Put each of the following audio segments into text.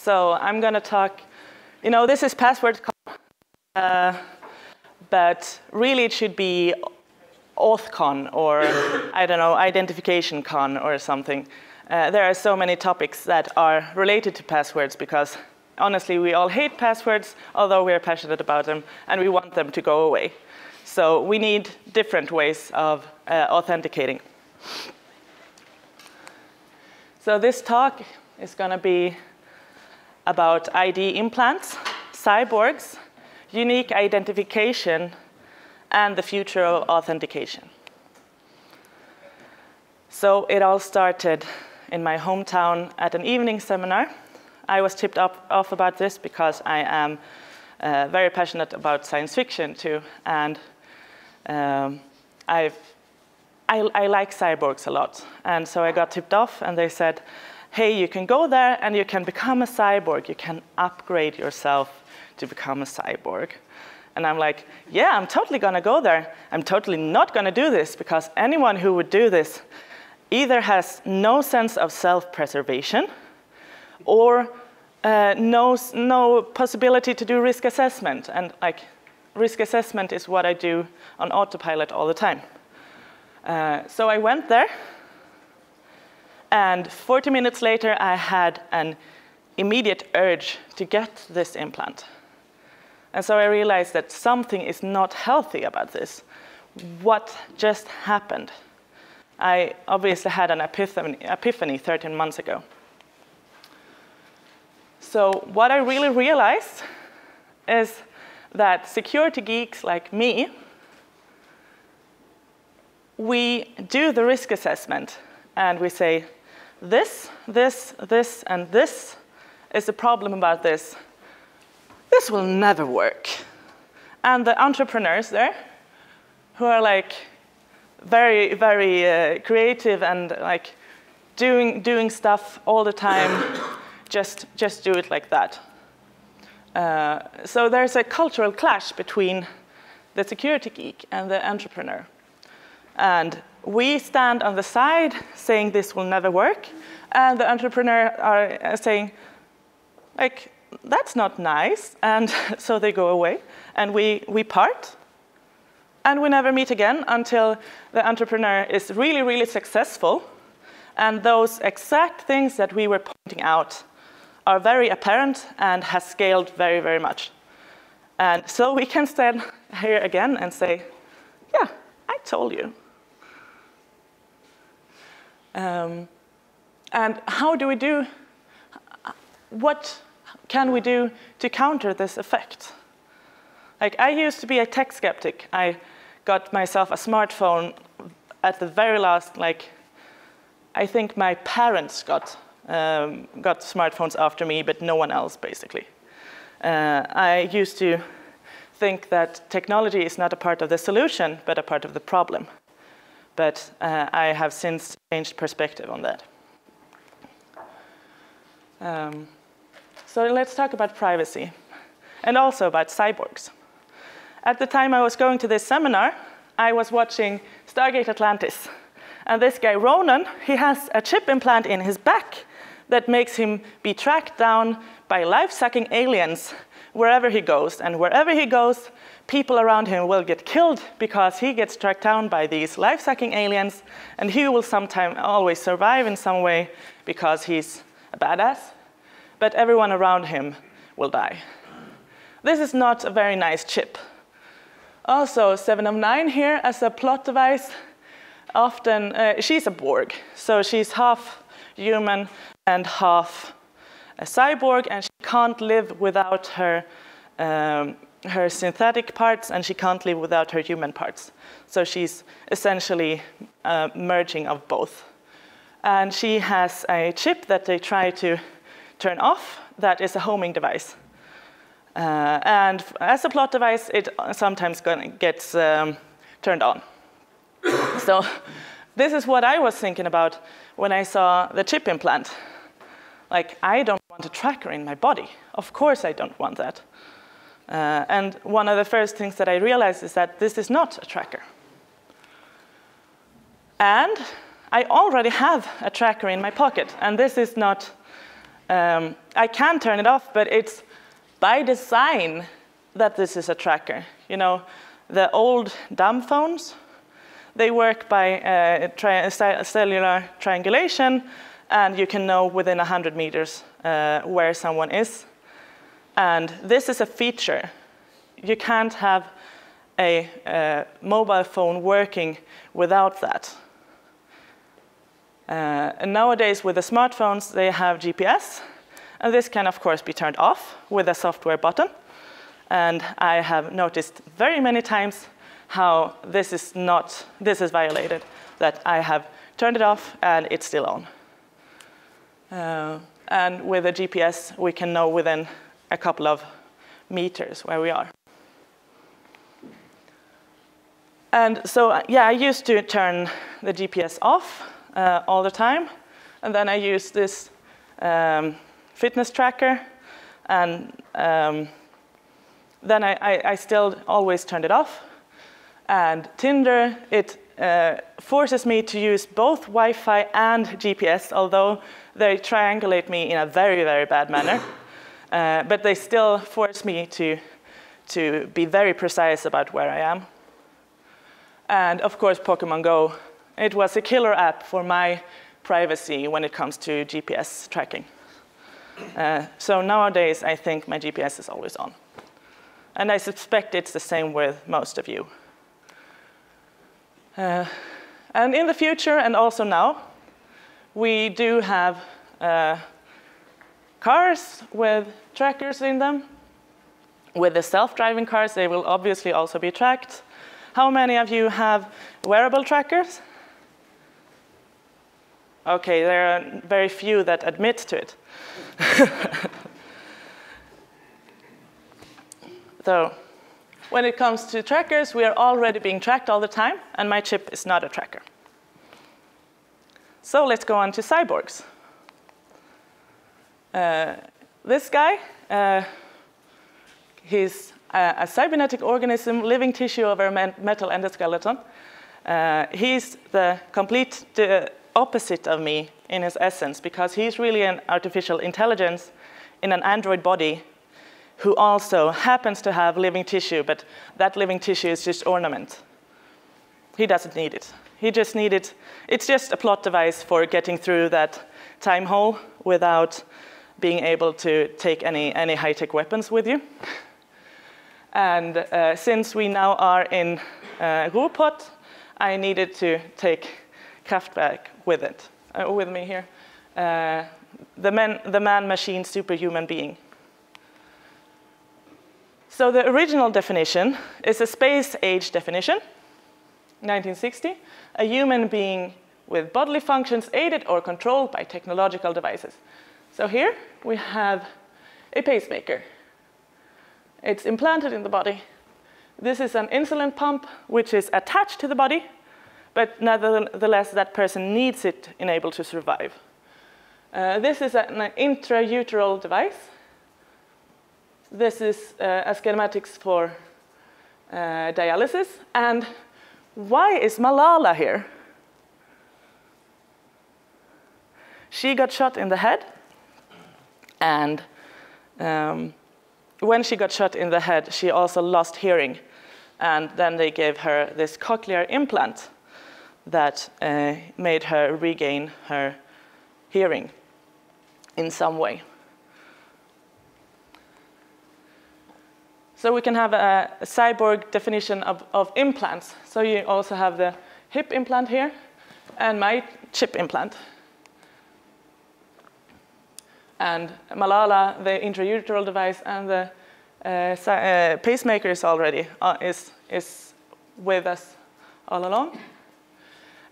So I'm going to talk, this is PasswordCon, but really it should be AuthCon or, I don't know, IdentificationCon or something. There are so many topics that are related to passwords because, honestly, we all hate passwords, although we are passionate about them, and we want them to go away. So we need different ways of authenticating. So this talk is going to be about ID implants, cyborgs, unique identification, and the future of authentication. So it all started in my hometown at an evening seminar. I was tipped off about this because I am very passionate about science fiction too, and I like cyborgs a lot. And so I got tipped off, and they said, hey, you can go there and you can become a cyborg. You can upgrade yourself to become a cyborg. And I'm like, yeah, I'm totally going to go there. I'm totally not going to do this because anyone who would do this either has no sense of self-preservation or no possibility to do risk assessment. And risk assessment is what I do on autopilot all the time. So I went there, and 40 minutes later, I had an immediate urge to get this implant. And so I realized that something is not healthy about this. What just happened? I obviously had an epiphany 13 months ago. So what I really realized is that security geeks like me, we do the risk assessment, and we say, this, and this is the problem about this. This will never work. And the entrepreneurs there, who are very, very creative and doing stuff all the time, just do it like that. So there's a cultural clash between the security geek and the entrepreneur. And we stand on the side saying this will never work, and the entrepreneur are saying, that's not nice, and so they go away, and we part, and we never meet again until the entrepreneur is really, really successful, and those exact things that we were pointing out are very apparent and has scaled very, very much. And so we can stand here again and say, yeah, I told you. And how do we do, what can we do to counter this effect? I used to be a tech skeptic. I got myself a smartphone at the very last, I think my parents got smartphones after me, but no one else, basically. I used to think that technology is not a part of the solution, but a part of the problem. But I have since changed perspective on that. So let's talk about privacy, and also about cyborgs. At the time I was going to this seminar, I was watching Stargate Atlantis. And this guy, Ronan, he has a chip implant in his back that makes him be tracked down by life-sucking aliens wherever he goes. And wherever he goes, people around him will get killed because he gets tracked down by these life-sucking aliens, and he will sometime always survive in some way because he's a badass, but everyone around him will die. This is not a very nice chip. Also, 7 of 9 here as a plot device. Often, she's a Borg, so she's half human and half a cyborg, and she can't live without her synthetic parts, and she can't live without her human parts. So she's essentially a merging of both. And she has a chip that they try to turn off that is a homing device. And as a plot device, it sometimes gets turned on. So this is what I was thinking about when I saw the chip implant. I don't want a tracker in my body. Of course I don't want that. And one of the first things that I realized is that this is not a tracker. And I already have a tracker in my pocket. And this is not I can turn it off, but it's by design that this is a tracker. You know, the old dumb phones, they work by cellular triangulation, and you can know within 100 meters where someone is. And this is a feature. You can't have a mobile phone working without that. And nowadays, with the smartphones, they have GPS. And this can, of course, be turned off with a software button. And I have noticed very many times how this is violated, that I have turned it off and it's still on. And with a GPS, we can know within a couple of meters where we are. And so, yeah, I used to turn the GPS off all the time. And then I use this fitness tracker. And then I still always turned it off. And Tinder, it forces me to use both Wi-Fi and GPS, although they triangulate me in a very, very bad manner. But they still force me to be very precise about where I am. And of course, Pokemon Go, it was a killer app for my privacy when it comes to GPS tracking. So nowadays, I think my GPS is always on. And I suspect it's the same with most of you. And in the future, and also now, we do have cars with trackers in them. With the self-driving cars, they will obviously also be tracked. How many of you have wearable trackers? Okay, there are very few that admit to it. So, when it comes to trackers, we are already being tracked all the time, and my chip is not a tracker. So let's go on to cyborgs. This guy, he's a cybernetic organism, living tissue over a metal endoskeleton. He's the complete opposite of me in his essence, because he's really an artificial intelligence in an android body who also happens to have living tissue, but that living tissue is just ornament. He doesn't need it. He just needs it. It's just a plot device for getting through that time hole without being able to take any high-tech weapons with you. And since we now are in Ruhrpott, I needed to take Kraftwerk with me here. The man-machine superhuman being. So the original definition is a space-age definition, 1960, a human being with bodily functions aided or controlled by technological devices. So here we have a pacemaker. It's implanted in the body. This is an insulin pump, which is attached to the body, but nevertheless, that person needs it in able to survive. This is an intrauteral device. This is a schematics for dialysis. And why is Malala here? She got shot in the head. And when she got shot in the head, she also lost hearing. And then they gave her this cochlear implant that made her regain her hearing in some way. So we can have a cyborg definition of implants. So you also have the hip implant here and my chip implant. And Malala, the intrauteral device, and the pacemaker is already is with us all along.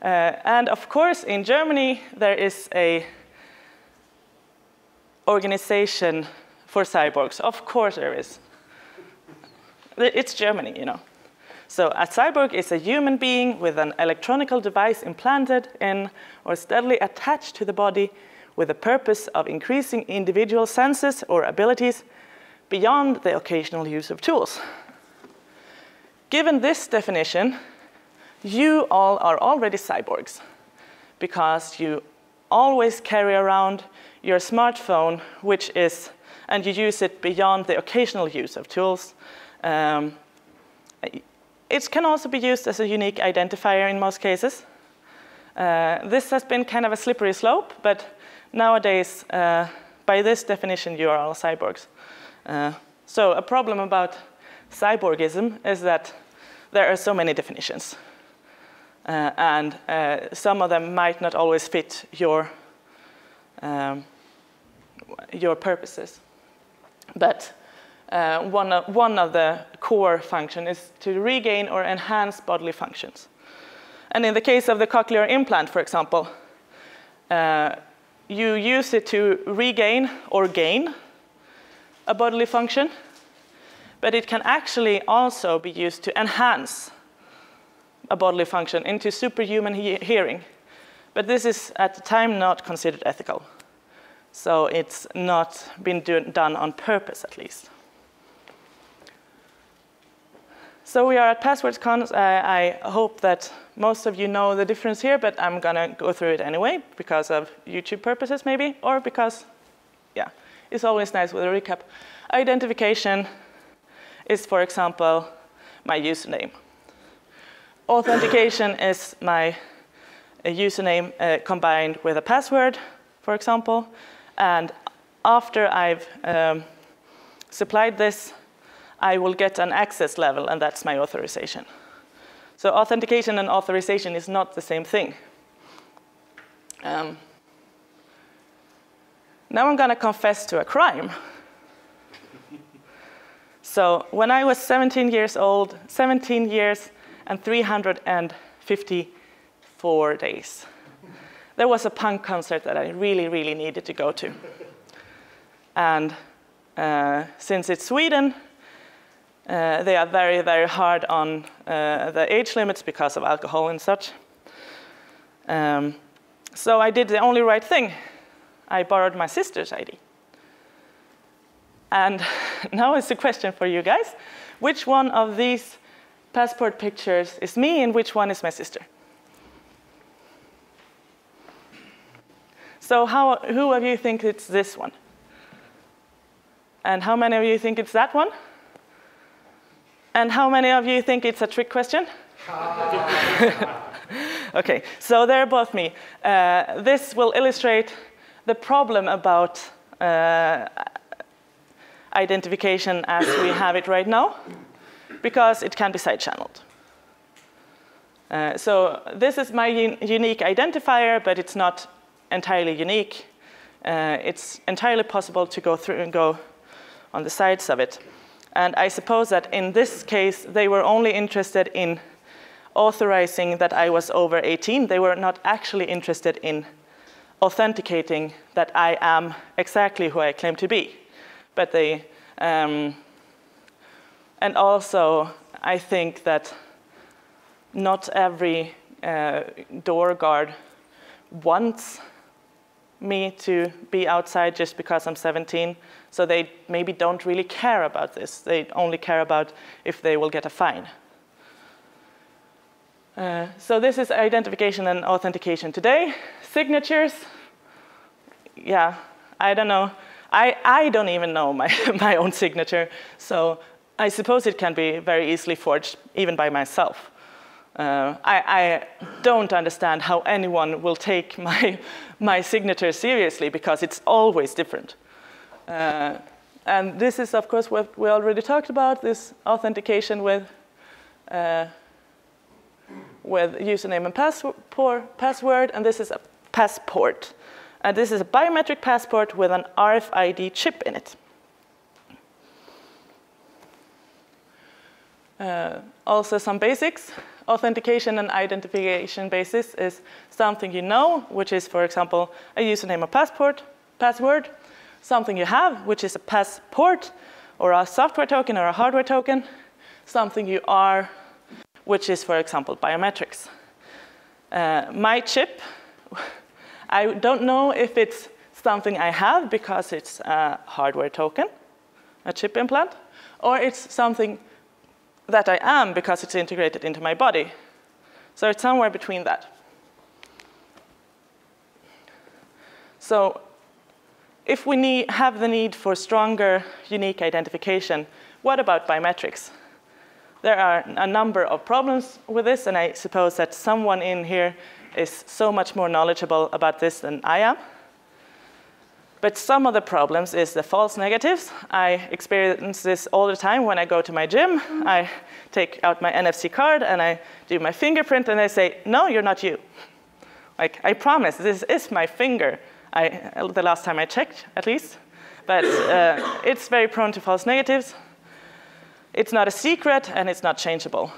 And of course, in Germany, there is a organization for cyborgs. Of course there is. It's Germany, you know. So a cyborg is a human being with an electronic device implanted in or steadily attached to the body with the purpose of increasing individual senses or abilities beyond the occasional use of tools. Given this definition, you all are already cyborgs because you always carry around your smartphone, and you use it beyond the occasional use of tools. It can also be used as a unique identifier in most cases. This has been kind of a slippery slope, but nowadays, by this definition, you are all cyborgs. So a problem about cyborgism is that there are so many definitions. And some of them might not always fit your purposes. But one of the core functions is to regain or enhance bodily functions. And in the case of the cochlear implant, for example, you use it to regain or gain a bodily function, but it can actually also be used to enhance a bodily function into superhuman hearing. But this is, at the time, not considered ethical. So it's not been done on purpose, at least. So we are at PasswordsCon. I hope that most of you know the difference here, but I'm going to go through it anyway because of YouTube purposes, maybe, or because, yeah, it's always nice with a recap. Identification is, for example, my username. Authentication is my username combined with a password, for example. And after I've supplied this, I will get an access level, and that's my authorization. So authentication and authorization is not the same thing. Now I'm going to confess to a crime. So when I was 17 years old, 17 years and 354 days, there was a punk concert that I really, really needed to go to. And since it's Sweden, they are very, very hard on the age limits because of alcohol and such. So I did the only right thing. I borrowed my sister's ID. And now it's a question for you guys. Which one of these passport pictures is me and which one is my sister? So who of you think it's this one? And how many of you think it's that one? And how many of you think it's a trick question? Okay, so they're both me. This will illustrate the problem about identification as we have it right now, because it can be side-channeled. So this is my unique identifier, but it's not entirely unique. It's entirely possible to go through and go on the sides of it. And I suppose that in this case, they were only interested in authorizing that I was over 18. They were not actually interested in authenticating that I am exactly who I claim to be. But they, and also, I think that not every door guard wants me to be outside just because I'm 17. So they maybe don't really care about this. They only care about if they will get a fine. So this is identification and authentication today. Signatures, yeah, I don't know. I don't even know my own signature. So I suppose it can be very easily forged, even by myself. I don't understand how anyone will take my signature seriously, because it's always different. And this is, of course, what we already talked about, this authentication with username and password, and this is a passport. And this is a biometric passport with an RFID chip in it. Also some basics. Authentication and identification basis is something you know, which is, for example, a username or password. Something you have, which is a passport, or a software token, or a hardware token. Something you are, which is, for example, biometrics. My chip, I don't know if it's something I have because it's a hardware token, a chip implant, or it's something that I am because it's integrated into my body. So it's somewhere between that. So if we have the need for stronger unique identification, what about biometrics? There are a number of problems with this, and I suppose that someone in here is so much more knowledgeable about this than I am. But some of the problems is the false negatives. I experience this all the time when I go to my gym. I take out my NFC card and I do my fingerprint and they say, no, you're not you. Like, I promise, this is my finger. The last time I checked, at least. But it's very prone to false negatives. It's not a secret and it's not changeable.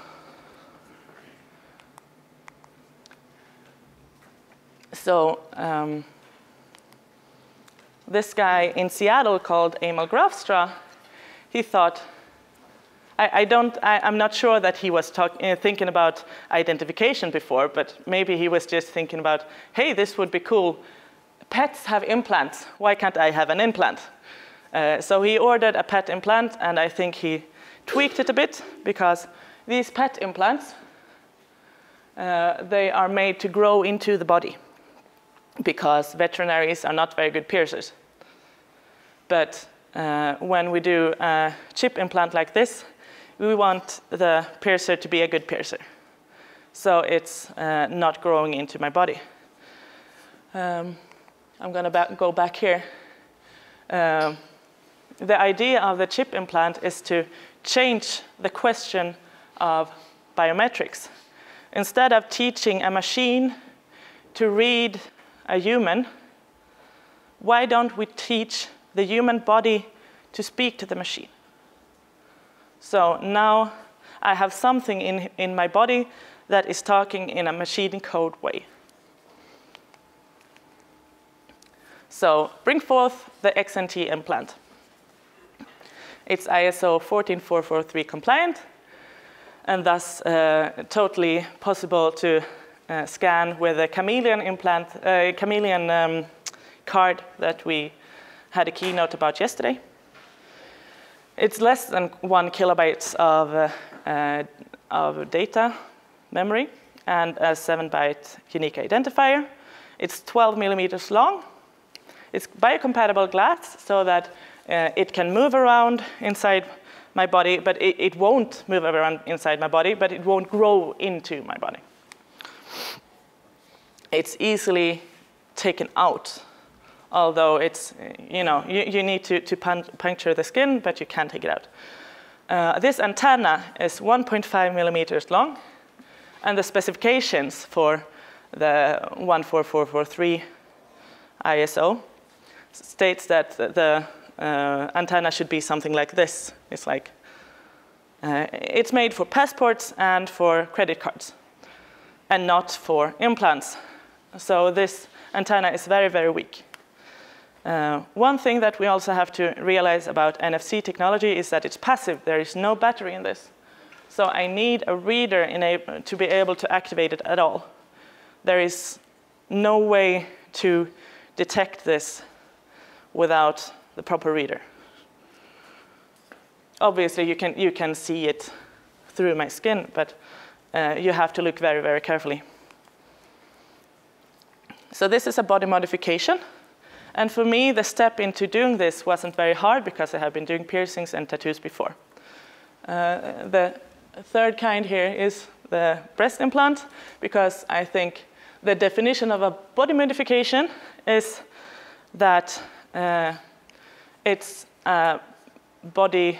So this guy in Seattle called Emil Grafstra, he thought, I'm not sure that he was thinking about identification before, but maybe he was just thinking about, hey, this would be cool. Pets have implants. Why can't I have an implant? So he ordered a pet implant, and I think he tweaked it a bit, because these pet implants, they are made to grow into the body, because veterinaries are not very good piercers. But when we do a chip implant like this, we want the piercer to be a good piercer. So it's not growing into my body. I'm going to go back here. The idea of the chip implant is to change the question of biometrics. Instead of teaching a machine to read a human, why don't we teach the human body to speak to the machine? So now I have something in my body that is talking in a machine code way. So bring forth the XNT implant. It's ISO 14443 compliant, and thus totally possible to scan with a chameleon implant, chameleon card that we had a keynote about yesterday. It's less than 1 kilobyte of data memory and a 7-byte unique identifier. It's 12 millimeters long. It's biocompatible glass so that it can move around inside my body, but it won't move around inside my body, but it won't grow into my body. It's easily taken out, although it's, you need to puncture the skin, but you can't take it out. This antenna is 1.5 millimeters long, and the specifications for the 14443 ISO states that the antenna should be something like this. It's like, it's made for passports and for credit cards, and not for implants. So this antenna is very, very weak. One thing that we also have to realize about NFC technology is that it's passive. There is no battery in this. So I need a reader to be able to activate it at all. There is no way to detect this without the proper reader. Obviously, you can see it through my skin, but you have to look very, very carefully. So this is a body modification. And for me, the step into doing this wasn't very hard because I have been doing piercings and tattoos before. The third kind here is the breast implant, because I think the definition of a body modification is that it's a body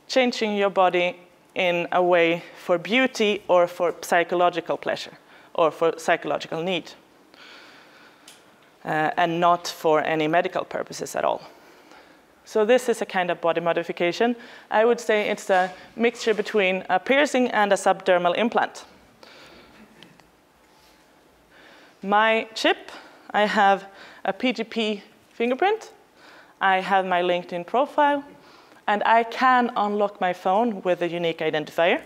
changing your body in a way for beauty or for psychological pleasure or for psychological need. And not for any medical purposes at all. So this is a kind of body modification. I would say it's a mixture between a piercing and a subdermal implant. My chip, I have a PGP fingerprint. I have my LinkedIn profile. And I can unlock my phone with a unique identifier.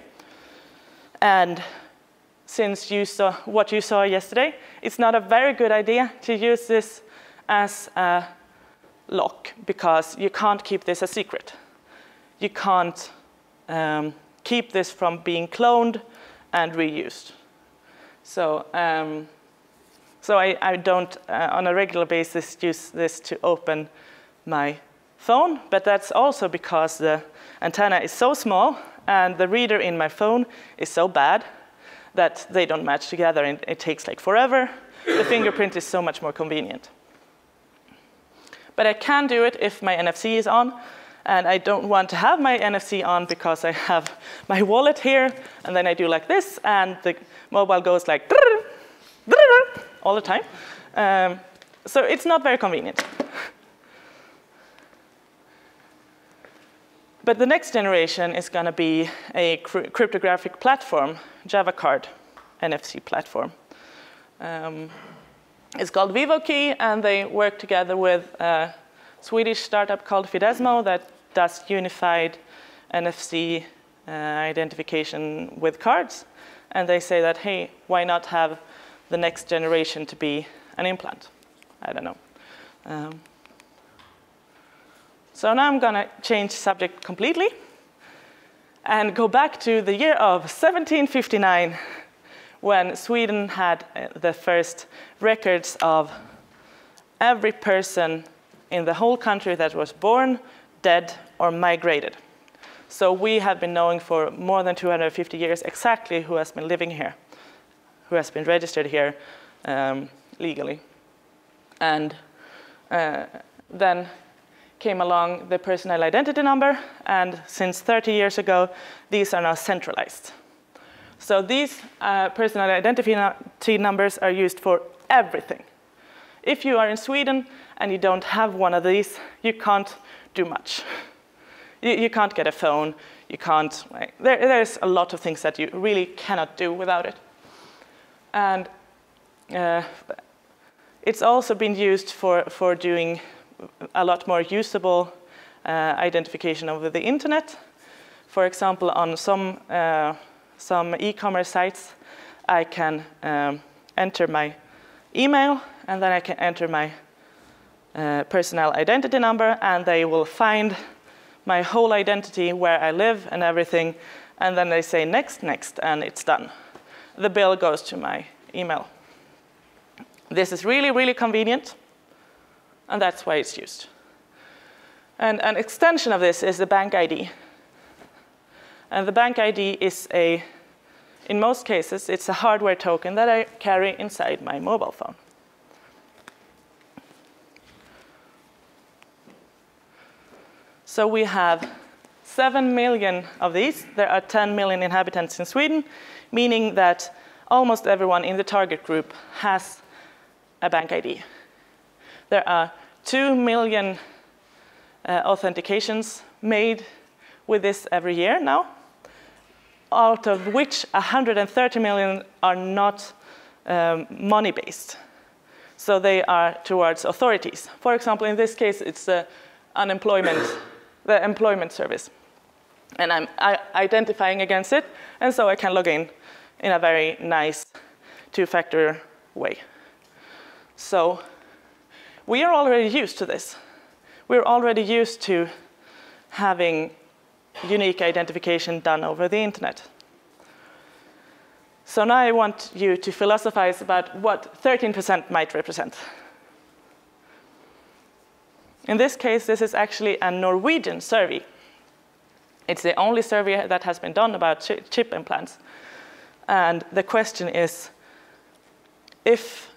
And since you saw what you saw yesterday, it's not a very good idea to use this as a lock, because you can't keep this a secret. You can't keep this from being cloned and reused. So So I don't, on a regular basis, use this to open my phone, but that's also because the antenna is so small and the reader in my phone is so bad that they don't match together, and it takes like forever. The fingerprint is so much more convenient. But I can do it if my NFC is on, and I don't want to have my NFC on because I have my wallet here, and then I do like this, and the mobile goes like all the time. So it's not very convenient. But the next generation is going to be a cryptographic platform, Java Card NFC platform. It's called VivoKey, and they work together with a Swedish startup called Fidesmo that does unified NFC identification with cards. And they say that, hey, why not have the next generation to be an implant? I don't know. So now I'm going to change subject completely and go back to the year of 1759, when Sweden had the first records of every person in the whole country that was born, dead, or migrated. So we have been knowing for more than 250 years exactly who has been living here, who has been registered here legally. And then came along the personal identity number, and since 30 years ago, these are now centralized. So these personal identity numbers are used for everything. If you are in Sweden and you don't have one of these, you can't do much. You can't get a phone, you can't, there's a lot of things that you really cannot do without it. And it's also been used for doing a lot more usable identification over the internet. For example, on some e-commerce sites, I can enter my email, and then I can enter my personal identity number, and they will find my whole identity, where I live and everything, and then they say next, next, and it's done. The bill goes to my email. This is really, really convenient, and that's why it's used. And an extension of this is the bank ID. And the bank ID is in most cases, it's a hardware token that I carry inside my mobile phone. So we have 7 million of these. There are 10 million inhabitants in Sweden, meaning that almost everyone in the target group has a bank ID. There are 2 million authentications made with this every year now, out of which 130 million are not money-based. So they are towards authorities. For example, in this case, it's the employment service. And I'm identifying against it, and so I can log in a very nice two-factor way. So we are already used to this. We're already used to having unique identification done over the internet. So now I want you to philosophize about what 13% might represent. In this case, this is actually a Norwegian survey. It's the only survey that has been done about chip implants. And the question is, if,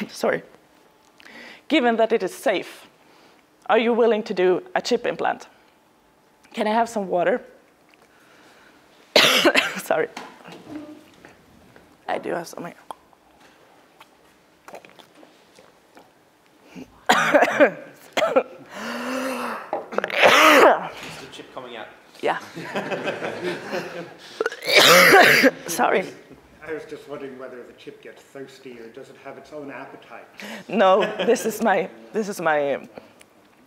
sorry, given that it is safe, are you willing to do a chip implant? Can I have some water? Sorry. I do have some here. Is the chip coming out? Yeah. Sorry. I was just wondering whether the chip gets thirsty or does it have its own appetite? No, this is my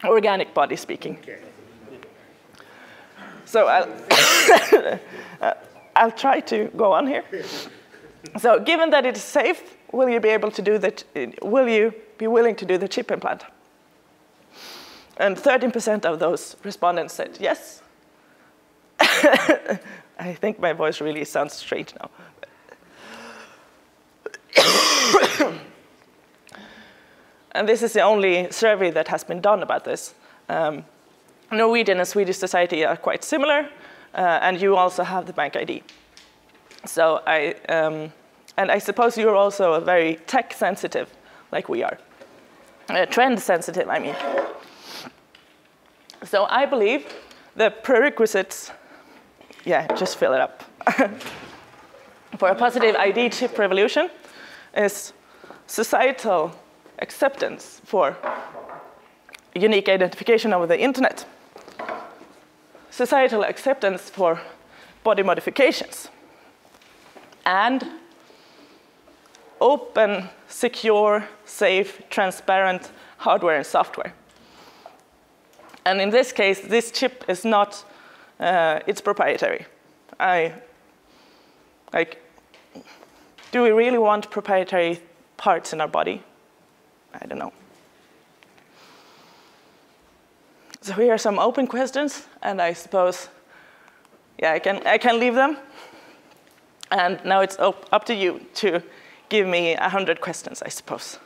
organic body speaking. Okay. So I'll try to go on here. So given that it is safe, will you be able to do will you be willing to do the chip implant? And 13% of those respondents said yes. I think my voice really sounds strange now. And this is the only survey that has been done about this. Norwegian and Swedish society are quite similar, and you also have the bank ID. So and I suppose you're also very tech sensitive, like we are. Trend sensitive, I mean. So I believe the prerequisites, yeah, just fill it up, for a positive ID chip revolution is societal acceptance for unique identification over the internet, societal acceptance for body modifications, and open, secure, safe, transparent hardware and software. And in this case, this chip is not, it's proprietary. Do we really want proprietary parts in our body? I don't know. So here are some open questions, and I suppose, yeah, I can leave them. And now it's up to you to give me 100 questions, I suppose.